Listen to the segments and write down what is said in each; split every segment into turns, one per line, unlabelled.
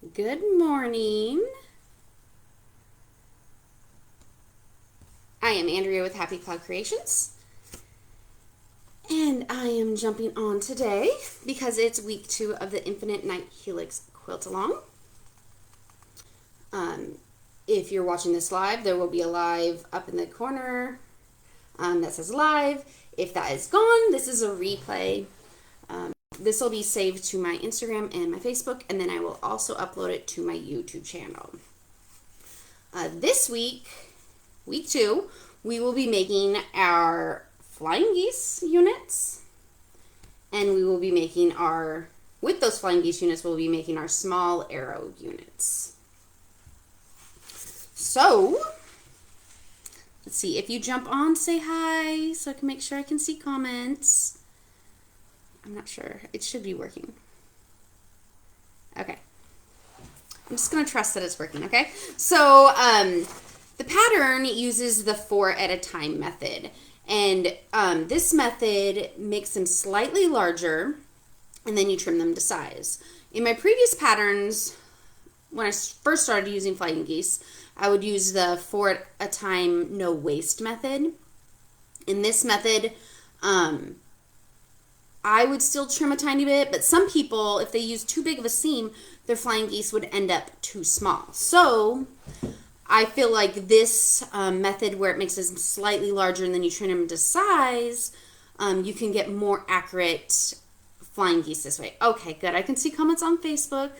Good morning. I am Andrea with Happy Cloud Creations, and I am jumping on today because it's week 2 of the Infinite Night Helix Quilt Along. If you're watching this live, there will be a live up in the corner that says live. If that is gone, this is a replay. This will be saved to my Instagram and my Facebook, and then I will also upload it to my YouTube channel. This week, week 2, we will be making our flying geese units, and we will be making with those flying geese units, we'll be making our small arrow units. So, let's see, if you jump on, say hi, so I can make sure I can see comments. I'm not sure. It should be working. Okay. I'm just going to trust that it's working, okay? So, the pattern uses the 4 at a time method. And this method makes them slightly larger, and then you trim them to size. In my previous patterns, when I first started using flying geese, I would use the 4 at a time no waste method. In this method, I would still trim a tiny bit, but some people, if they use too big of a seam, their flying geese would end up too small. So I feel like this method where it makes them slightly larger and then you trim them to size, you can get more accurate flying geese this way. Okay, good. I can see comments on Facebook.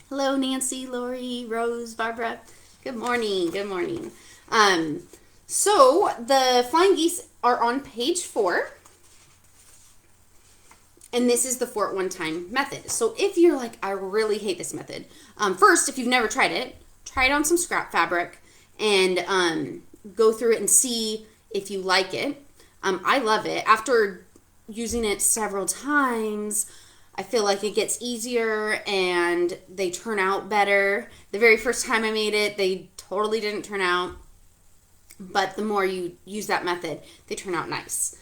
Hello, Nancy, Lori, Rose, Barbara. Good morning. Good morning. So the flying geese are on page 4. And this is the 4 at one time method. So if you're like, I really hate this method, first, if you've never tried it on some scrap fabric and go through it and see if you like it. I love it. After using it several times, I feel like it gets easier and they turn out better. The very first time I made it, they totally didn't turn out. But the more you use that method, they turn out nice.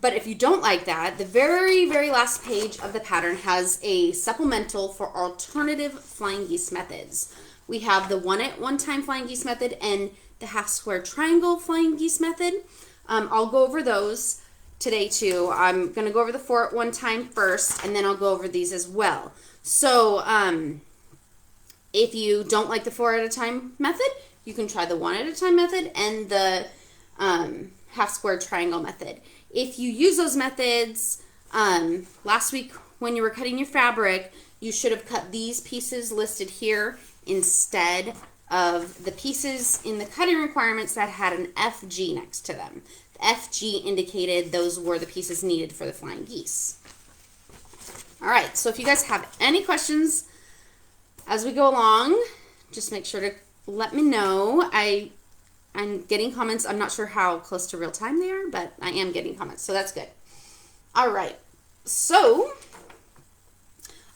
But if you don't like that, the very, very last page of the pattern has a supplemental for alternative flying geese methods. We have the 1 at one time flying geese method and the half square triangle flying geese method. I'll go over those today too. I'm going to go over the 4 at one time first, and then I'll go over these as well. So if you don't like the 4 at a time method, you can try the 1 at a time method and the half square triangle method. If you use those methods, last week when you were cutting your fabric, you should have cut these pieces listed here instead of the pieces in the cutting requirements that had an FG next to them. The FG indicated those were the pieces needed for the flying geese. All right, so if you guys have any questions as we go along, just make sure to let me know. I'm getting comments. I'm not sure how close to real time they are, but I am getting comments, so that's good. All right, so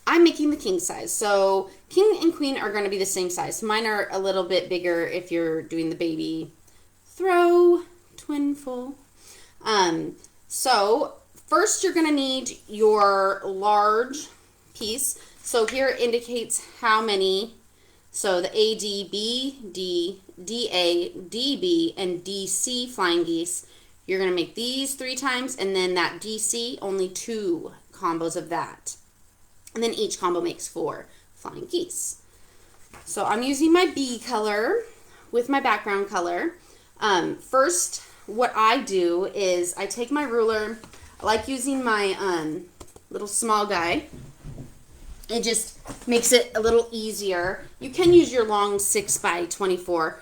I'm making the king size. So king and queen are going to be the same size. Mine are a little bit bigger if you're doing the baby throw, twin full. So first you're going to need your large piece. So here it indicates how many. So the A, D, B, D, DA, DB, and DC flying geese, you're going to make these 3 times, and then that DC, only 2 combos of that. And then each combo makes 4 flying geese. So I'm using my B color with my background color. First, what I do is I take my ruler. I like using my little small guy. It just makes it a little easier. You can use your long 6 by 24.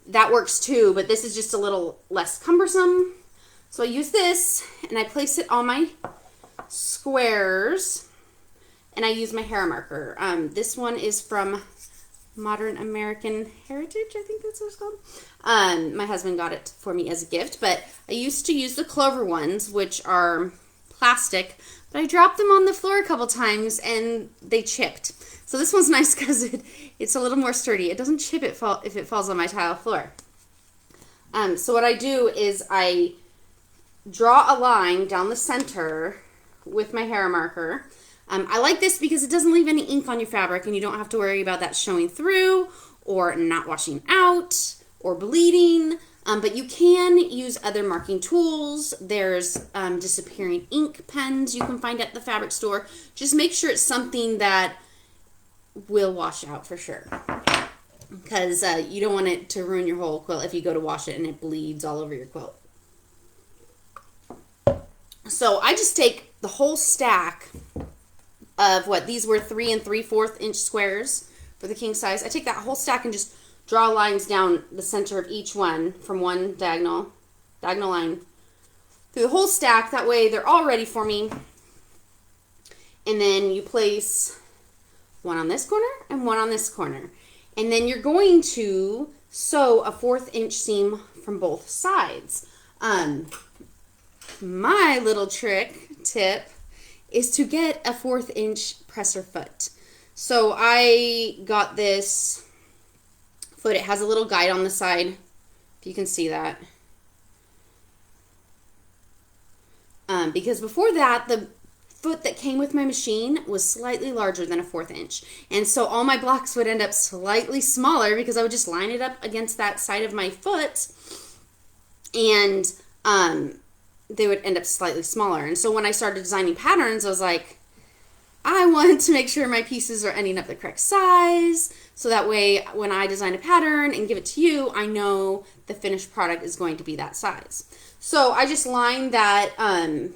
That works too, but this is just a little less cumbersome. So I use this, and I place it on my squares, and I use my hair marker. This one is from Modern American Heritage, I think that's what it's called. My husband got it for me as a gift, but I used to use the clover ones, which are plastic, but I dropped them on the floor a couple times and they chipped. So this one's nice because it's a little more sturdy. It doesn't chip if it falls on my tile floor. So what I do is I draw a line down the center with my hair marker. I like this because it doesn't leave any ink on your fabric and you don't have to worry about that showing through or not washing out or bleeding. But you can use other marking tools. There's disappearing ink pens you can find at the fabric store. Just make sure it's something that will wash out for sure. Because you don't want it to ruin your whole quilt if you go to wash it and it bleeds all over your quilt. So I just take the whole stack of what these were 3 3/4 inch squares for the king size. I take that whole stack and just draw lines down the center of each one from one diagonal line through the whole stack. That way they're all ready for me. And then you place one on this corner and one on this corner. And then you're going to sew a 1/4 inch seam from both sides. My little tip is to get a 1/4 inch presser foot. So I got this foot. It has a little guide on the side, if you can see that. Because before that, the foot that came with my machine was slightly larger than a 1/4 inch. And so all my blocks would end up slightly smaller because I would just line it up against that side of my foot and they would end up slightly smaller. And so when I started designing patterns, I was like, I want to make sure my pieces are ending up the correct size. So that way, when I design a pattern and give it to you, I know the finished product is going to be that size. So I just lined that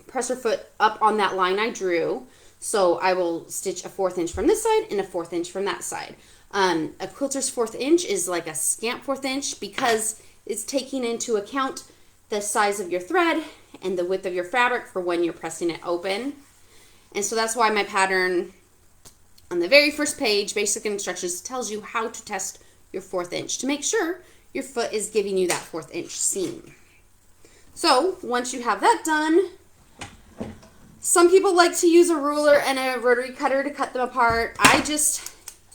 presser foot up on that line I drew. So I will stitch a 1/4 inch from this side and a 1/4 inch from that side. A quilter's 1/4 inch is like a scamp 1/4 inch because it's taking into account the size of your thread and the width of your fabric for when you're pressing it open. And so that's why my pattern on the very first page, basic instructions, tells you how to test your 1/4 inch to make sure your foot is giving you that 1/4 inch seam. So once you have that done, some people like to use a ruler and a rotary cutter to cut them apart. I just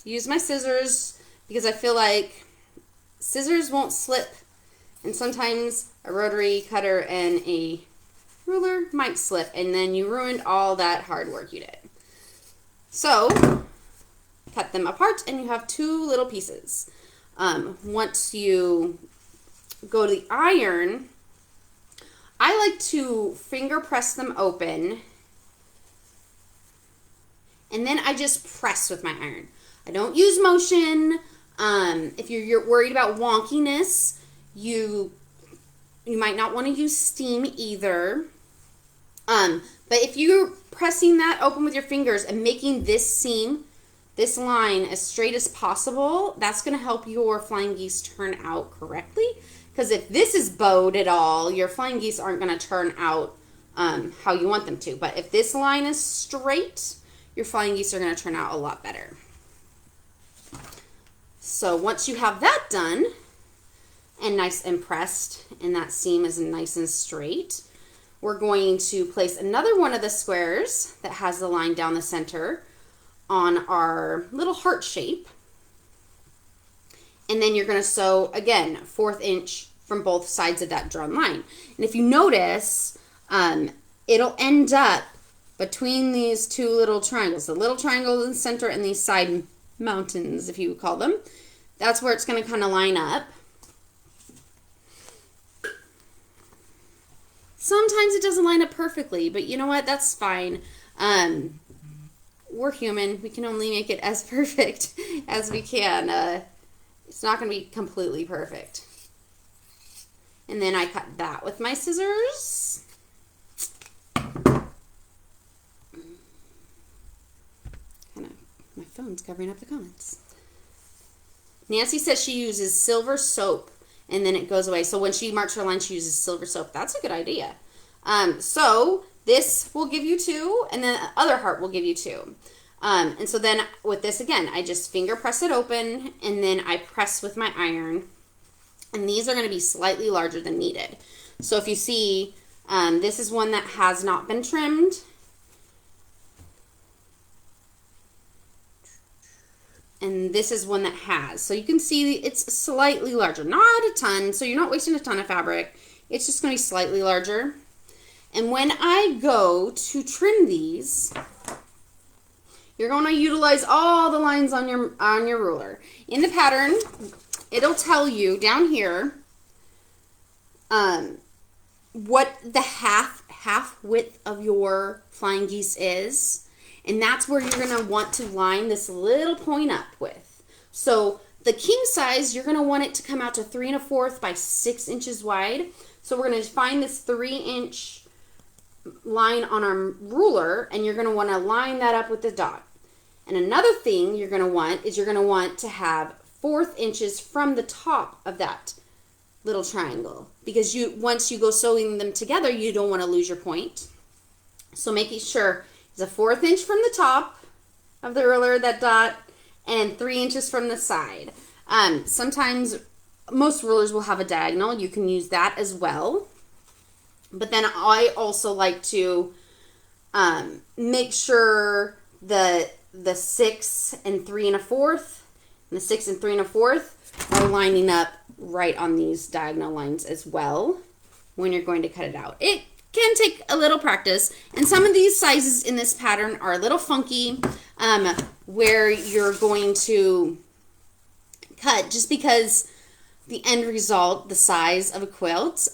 use my scissors because I feel like scissors won't slip, and sometimes a rotary cutter and a ruler might slip, and then you ruined all that hard work you did. So cut them apart and you have 2 little pieces. Once you go to the iron, I like to finger press them open and then I just press with my iron. I don't use motion. If you're worried about wonkiness, you might not want to use steam either. But if you're pressing that open with your fingers and making this seam, this line as straight as possible, that's going to help your flying geese turn out correctly. Because if this is bowed at all, your flying geese aren't going to turn out how you want them to. But if this line is straight, your flying geese are going to turn out a lot better. So once you have that done and nice and pressed and that seam is nice and straight, we're going to place another one of the squares that has the line down the center on our little heart shape. And then you're going to sew, again, 1/4 inch from both sides of that drawn line. And if you notice, it'll end up between these 2 little triangles. The little triangle in the center and these side mountains, if you would call them. That's where it's going to kind of line up. Sometimes it doesn't line up perfectly, but you know what? That's fine. We're human. We can only make it as perfect as we can. It's not going to be completely perfect. And then I cut that with my scissors. My phone's covering up the comments. Nancy says she uses silver soap and then it goes away. So when she marks her line, she uses silver soap. That's a good idea. So this will give you 2, and then the other heart will give you 2. And so then with this, again, I just finger press it open, and then I press with my iron. And these are going to be slightly larger than needed. So if you see, this is one that has not been trimmed. And this is one that has. So you can see it's slightly larger. Not a ton, so you're not wasting a ton of fabric. It's just going to be slightly larger. And when I go to trim these, you're going to utilize all the lines on your ruler. In the pattern, it'll tell you down here what the half width of your flying geese is, and that's where you're going to want to line this little point up with. So the king size, you're going to want it to come out to 3 1/4 by 6 inches wide. So we're going to find this 3-inch line on our ruler, and you're going to want to line that up with the dot. And another thing you're going to want is you're going to want to have 1/4 inches from the top of that little triangle, because once you go sewing them together, you don't want to lose your point. So making sure it's a 1/4 inch from the top of the ruler, that dot, and 3 inches from the side. Sometimes most rulers will have a diagonal. You can use that as well. But then I also like to make sure the 6 and 3 1/4 and the 6 and 3 1/4 are lining up right on these diagonal lines as well when you're going to cut it out. It can take a little practice, and some of these sizes in this pattern are a little funky, where you're going to cut just because the end result, the size of a quilt,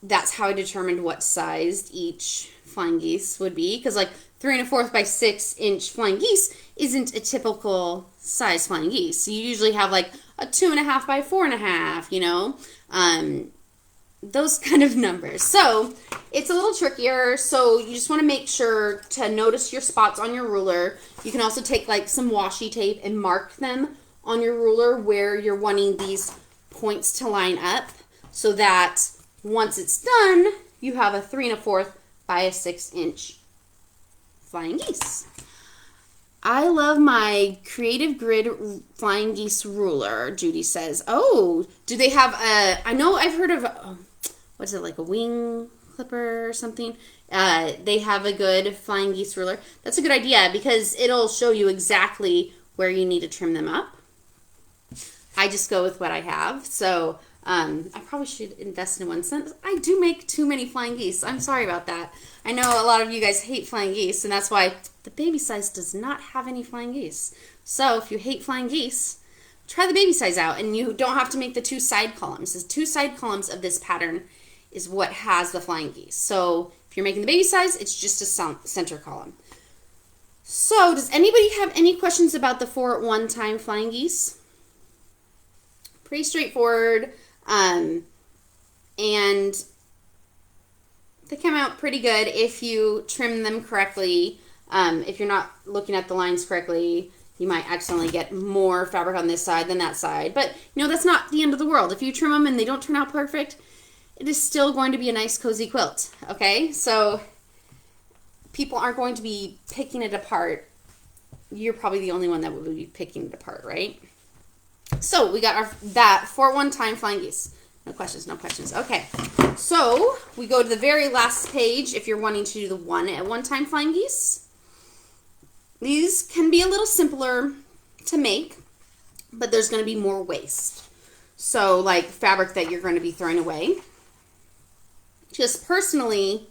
that's how I determined what size each flying geese would be, because like 3 1/4 by 6 inch flying geese isn't a typical size flying geese. So you usually have like a 2 1/2 by 4 1/2, you know, those kind of numbers. So it's a little trickier. So you just want to make sure to notice your spots on your ruler. You can also take like some washi tape and mark them on your ruler where you're wanting these points to line up, so that once it's done, you have a 3 1/4 by a 6 inch flying geese. I love my Creative Grid flying geese ruler, Judy says. Oh, do they have I know I've heard of, what's it, like a wing clipper or something? They have a good flying geese ruler. That's a good idea, because it'll show you exactly where you need to trim them up. I just go with what I have. So I probably should invest in one. Since I do make too many flying geese. I'm sorry about that. I know a lot of you guys hate flying geese, and that's why the baby size does not have any flying geese. So if you hate flying geese, try the baby size out, and you don't have to make the 2 side columns. The 2 side columns of this pattern is what has the flying geese. So if you're making the baby size, it's just a center column. So does anybody have any questions about the 4 at 1 time flying geese? Pretty straightforward, and they come out pretty good if you trim them correctly. If you're not looking at the lines correctly, you might accidentally get more fabric on this side than that side. But, you know, that's not the end of the world. If you trim them and they don't turn out perfect, it is still going to be a nice, cozy quilt, okay? So people aren't going to be picking it apart. You're probably the only one that will be picking it apart, right? So we got that 4 at 1 time flying geese. No questions, no questions. Okay, so we go to the very last page if you're wanting to do the 1 at 1 time flying geese. These can be a little simpler to make, but there's going to be more waste. So like fabric that you're going to be throwing away. Just personally,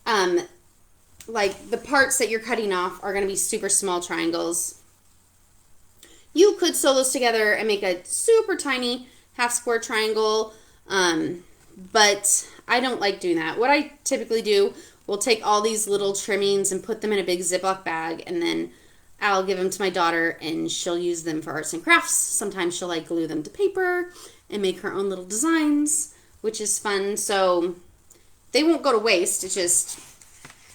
like the parts that you're cutting off are going to be super small triangles. You could sew those together and make a super tiny half square triangle, but I don't like doing that. What I typically do, we'll take all these little trimmings and put them in a big Ziploc bag, and then I'll give them to my daughter, and she'll use them for arts and crafts. Sometimes she'll like glue them to paper and make her own little designs, which is fun. So they won't go to waste. It's just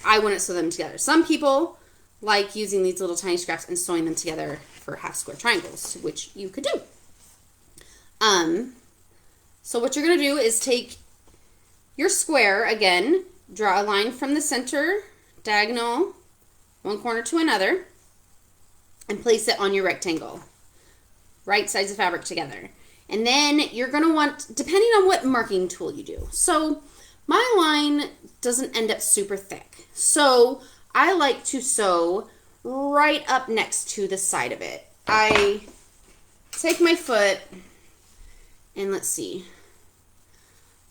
I wouldn't sew them together. Some people like using these little tiny scraps and sewing them together for half square triangles, which you could do. So what you're going to do is take your square again, draw a line from the center, diagonal, one corner to another, and place it on your rectangle. Right sides of fabric together. And then you're going to want, depending on what marking tool you do. So my line doesn't end up super thick. So I like to sew right up next to the side of it. I take my foot and let's see.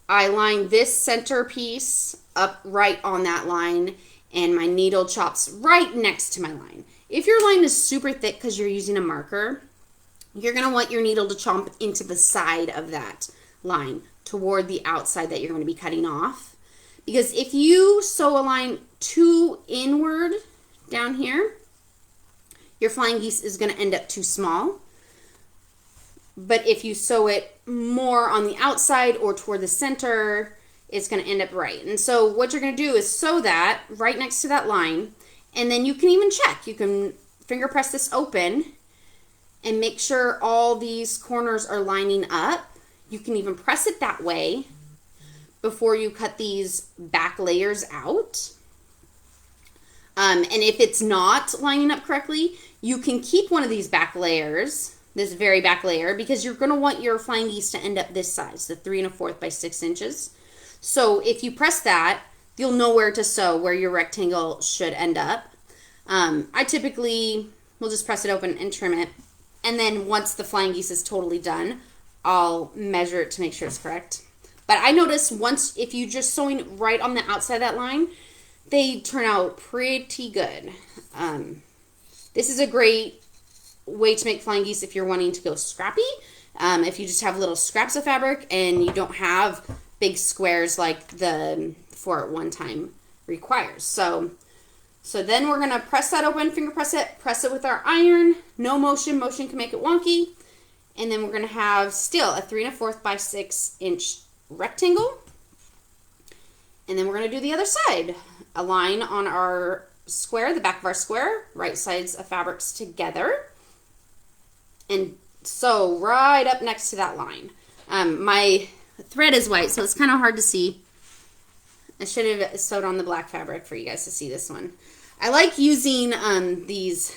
I line this center piece up right on that line, and my needle chops right next to my line. If your line is super thick because you're using a marker, you're going to want your needle to chomp into the side of that line toward the outside that you're going to be cutting off. Because if you sew a line too inward down here, your flying geese is going to end up too small. But if you sew it more on the outside or toward the center, it's going to end up right. And so what you're going to do is sew that right next to that line, and then you can even check. You can finger press this open and make sure all these corners are lining up. You can even press it that way before you cut these back layers out. And if it's not lining up correctly, you can keep one of these back layers, this very back layer, because you're going to want your flying geese to end up this size, the 3 1/4 by 6 inches. So if you press that, you'll know where to sew, where your rectangle should end up. I typically will just press it open and trim it. And then once the flying geese is totally done, I'll measure it to make sure it's correct. But I noticed once, if you just sewing right on the outside of that line, they turn out pretty good. This is a great way to make flying geese if you're wanting to go scrappy. If you just have little scraps of fabric and you don't have big squares like the 4 at 1 time requires. So then we're going to press that open, finger press it with our iron. No motion. Motion can make it wonky. And then we're going to have still a 3 1/4 by 6 inch rectangle. And then we're going to do the other side. A line on our square, the back of our square, right sides of fabrics together. And sew right up next to that line. My thread is white, so it's kind of hard to see. I should have sewed on the black fabric for you guys to see this one. I like using these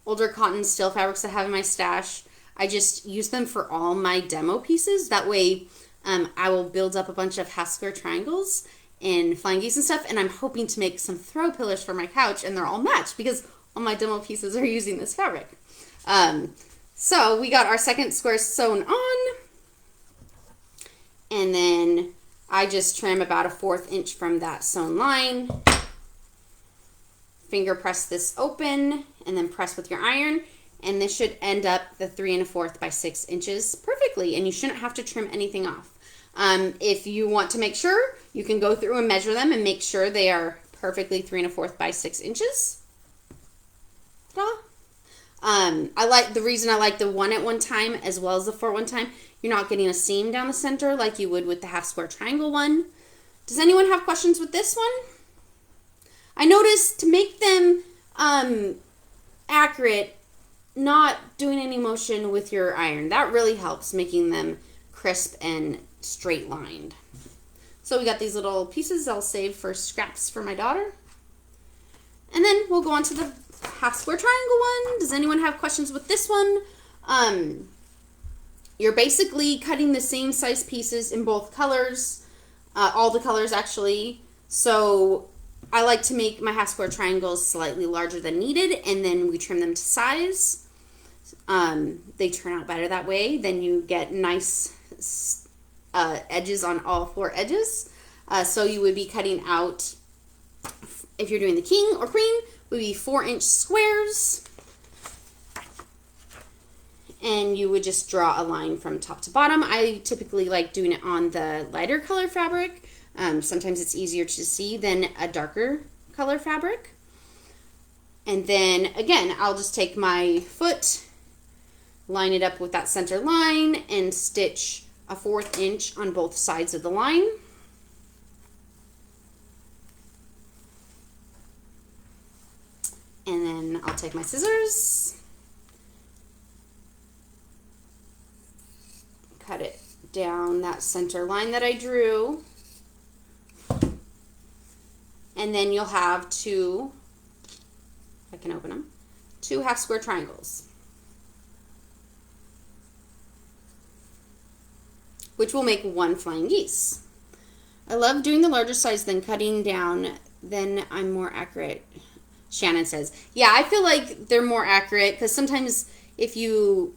older cotton steel fabrics I have in my stash. I just use them for all my demo pieces. That way I will build up a bunch of half square triangles and flying geese and stuff, and I'm hoping to make some throw pillars for my couch, and they're all matched because all my demo pieces are using this fabric. So we got our second square sewn on, and then I just trim about a 1/4 inch from that sewn line. Finger press this open and then press with your iron, and this should end up the 3 1/4 by 6 inches perfectly, and you shouldn't have to trim anything off. If you want to make sure, you can go through and measure them and make sure they are perfectly 3 1/4 by 6 inches. Ta-da. The reason I like the 1 at 1 time as well as the 4 at 1 time, you're not getting a seam down the center like you would with the half square triangle one. Does anyone have questions with this one? I noticed to make them accurate, not doing any motion with your iron. That really helps making them crisp and straight lined. So we got these little pieces I'll save for scraps for my daughter. And then we'll go on to the half square triangle one. Does anyone have questions with this one? You're basically cutting the same size pieces in both colors, all the colors actually. So I like to make my half square triangles slightly larger than needed, and then we trim them to size. They turn out better that way. Then you get nice edges on all 4 edges. So you would be cutting out, if you're doing the king or queen, would be 4-inch squares. And you would just draw a line from top to bottom. I typically like doing it on the lighter color fabric. Sometimes it's easier to see than a darker color fabric. And then again, I'll just take my foot, line it up with that center line, and stitch a 1/4 inch on both sides of the line. And then I'll take my scissors, cut it down that center line that I drew. And then you'll have 2, if I can open them, 2 half square triangles, which will make 1 flying geese. I love doing the larger size than cutting down, then I'm more accurate, Shannon says. Yeah, I feel like they're more accurate because sometimes if you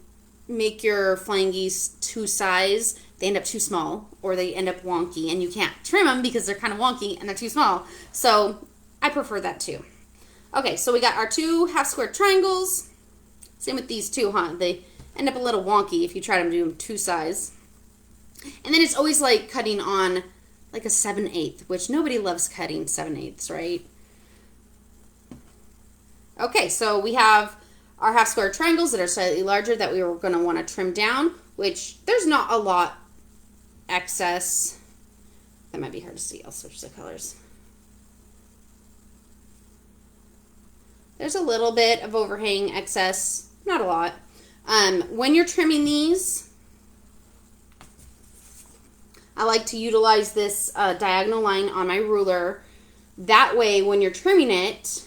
make your flying geese too size, they end up too small or they end up wonky and you can't trim them because they're kind of wonky and they're too small. So I prefer that too. Okay, so we got our 2 half square triangles. Same with these two, huh? They end up a little wonky if you try to do them 2 sides. And then it's always like cutting on like a 7/8, which nobody loves cutting 7/8, right? Okay, so we have our half square triangles that are slightly larger that we were going to want to trim down, which there's not a lot excess. That might be hard to see. I'll switch the colors. There's a little bit of overhang excess, not a lot. When you're trimming these, I like to utilize this diagonal line on my ruler. That way, when you're trimming it,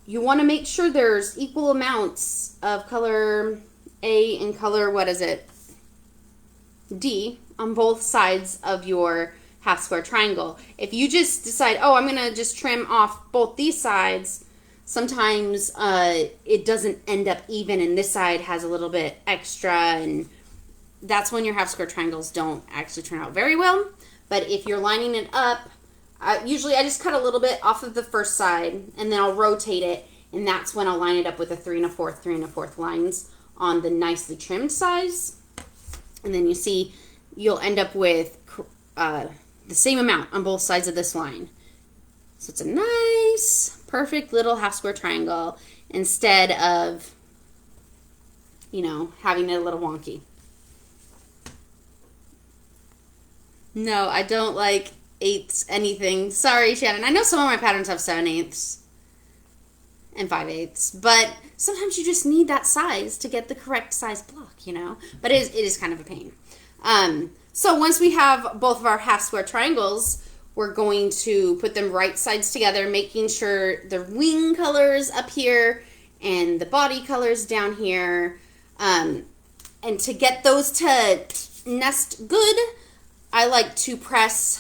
you want to make sure there's equal amounts of color A and color, what is it, D, on both sides of your half square triangle. If you just decide, oh, I'm going to just trim off both these sides, sometimes it doesn't end up even and this side has a little bit extra, and that's when your half square triangles don't actually turn out very well. But if you're lining it up, usually I just cut a little bit off of the first side and then I'll rotate it, and that's when I'll line it up with the 3 1/4, 3 1/4 lines on the nicely trimmed sides. And then you see you'll end up with the same amount on both sides of this line. So it's a nice, perfect little half square triangle instead of, you know, having it a little wonky. No, I don't like 8ths anything. Sorry, Shannon. I know some of my patterns have 7/8 and 5/8, but sometimes you just need that size to get the correct size block, you know? But it is kind of a pain. So once we have both of our half square triangles, we're going to put them right sides together, making sure the wing colors up here and the body colors down here. And to get those to nest good, I like to press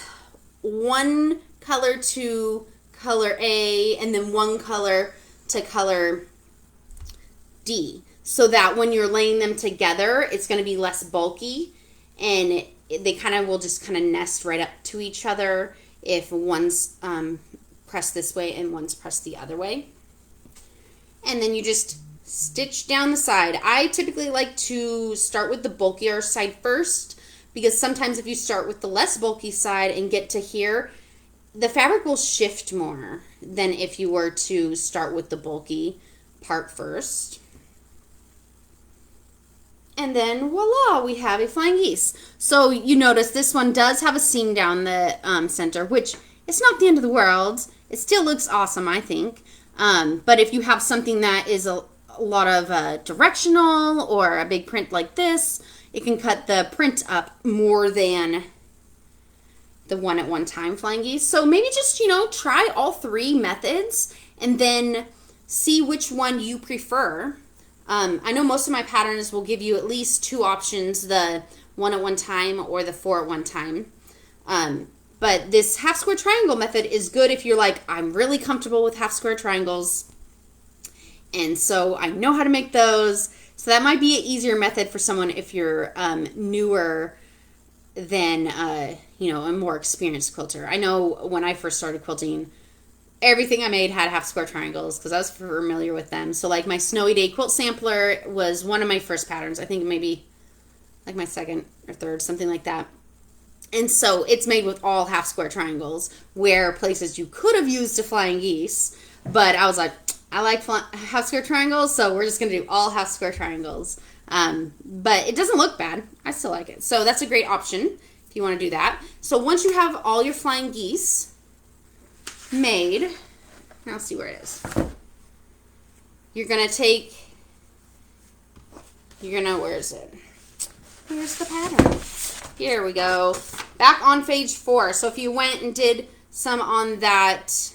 one color to color A and then one color to color D, so that when you're laying them together, it's going to be less bulky, and they kind of will just kind of nest right up to each other if one's pressed this way and one's pressed the other way. And then you just stitch down the side. I typically like to start with the bulkier side first, because sometimes if you start with the less bulky side and get to here, the fabric will shift more than if you were to start with the bulky part first. And then voila, we have a flying geese. So you notice this one does have a seam down the center, which it's not the end of the world. It still looks awesome, I think. But if you have something that is a lot of directional or a big print like this, it can cut the print up more than the 1 at 1 time flying geese. So maybe just, you know, try all 3 methods and then see which one you prefer. I know most of my patterns will give you at least 2 options, the 1 at 1 time or the 4 at 1 time. But this half square triangle method is good if you're like, I'm really comfortable with half square triangles, and so I know how to make those. So that might be an easier method for someone if you're newer than, you know, a more experienced quilter. I know when I first started quilting, everything I made had half square triangles because I was familiar with them. So like my Snowy Day quilt sampler was one of my first patterns. I think maybe like my second or third, something like that. And so it's made with all half square triangles, where places you could have used a flying geese, but I was like, I like half square triangles, so we're just going to do all half square triangles. But it doesn't look bad. I still like it. So that's a great option if you want to do that. So once you have all your flying geese made, I'll see where it is. You're going to take, where is it? Here's the pattern. Here we go. Back on page 4. So if you went and did some on that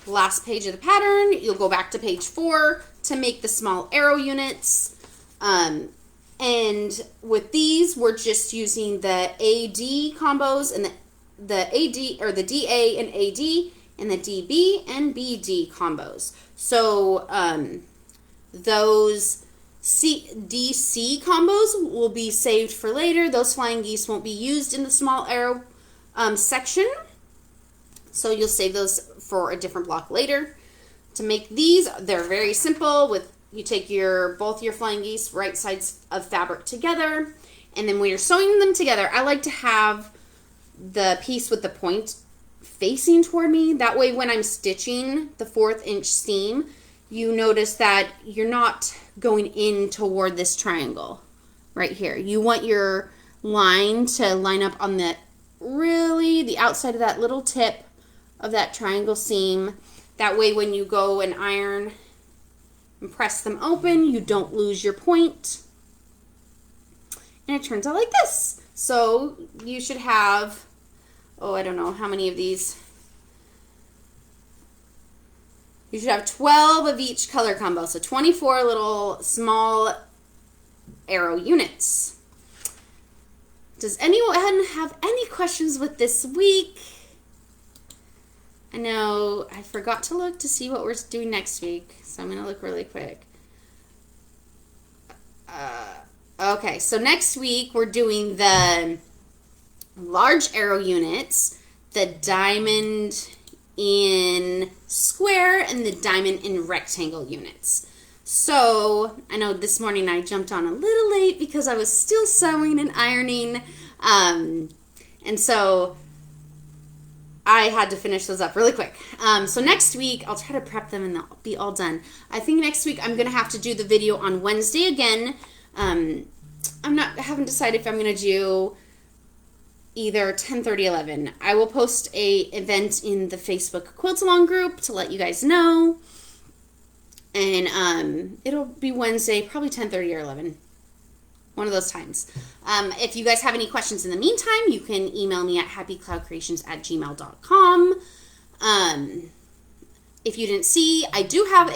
last page of the pattern, you'll go back to page 4 to make the small arrow units. And with these, we're just using the AD combos and the AD, or the DA and AD, and the DB and BD combos. So those DC combos will be saved for later. Those flying geese won't be used in the small arrow section. So you'll save those for a different block later. To make these, they're very simple. With you take both your flying geese right sides of fabric together, and then when you're sewing them together, I like to have the piece with the point facing toward me. That way when I'm stitching the 1/4 inch seam, you notice that you're not going in toward this triangle right here. You want your line to line up on the outside of that little tip of that triangle seam. That way when you go and iron and press them open, you don't lose your point. And it turns out like this. So you should have, I don't know how many of these. You should have 12 of each color combo. So 24 little small arrow units. Does anyone have any questions with this week? I know I forgot to look to see what we're doing next week, so I'm going to look really quick. Okay, so next week we're doing the large arrow units, the diamond in square, and the diamond in rectangle units. So I know this morning I jumped on a little late because I was still sewing and ironing, and so I had to finish those up really quick. So next week I'll try to prep them and they'll be all done. I think next week I'm gonna have to do the video on Wednesday again. I haven't decided if I'm gonna do either 10:30, 11. I will post a event in the Facebook Quilt Along group to let you guys know. And it'll be Wednesday, probably 10:30 or 11. One of those times. If you guys have any questions in the meantime, you can email me at happycloudcreations@gmail.com. If you didn't see, I do have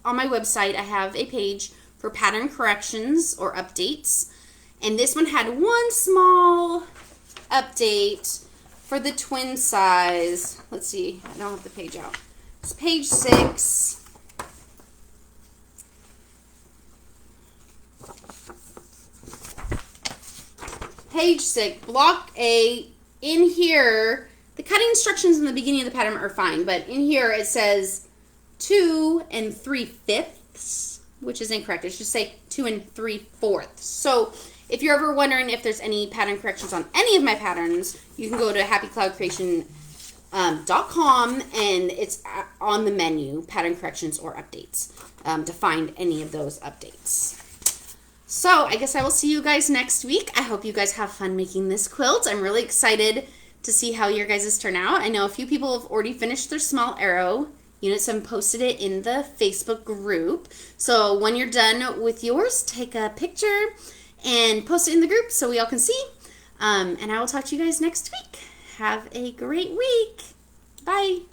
on my website, I have a page for pattern corrections or updates. And this one had one small update for the twin size. Let's see, I don't have the page out. It's page 6. Page 6, block A. In here, the cutting instructions in the beginning of the pattern are fine, but in here it says 2 3/5, which is incorrect. It should say 2 3/4. So if you're ever wondering if there's any pattern corrections on any of my patterns, you can go to happycloudcreation.com and it's on the menu, pattern corrections or updates, to find any of those updates. So I guess I will see you guys next week. I hope you guys have fun making this quilt. I'm really excited to see how your guys' turn out. I know a few people have already finished their small arrow units and posted it in the Facebook group. So when you're done with yours, take a picture and post it in the group so we all can see. And I will talk to you guys next week. Have a great week. Bye.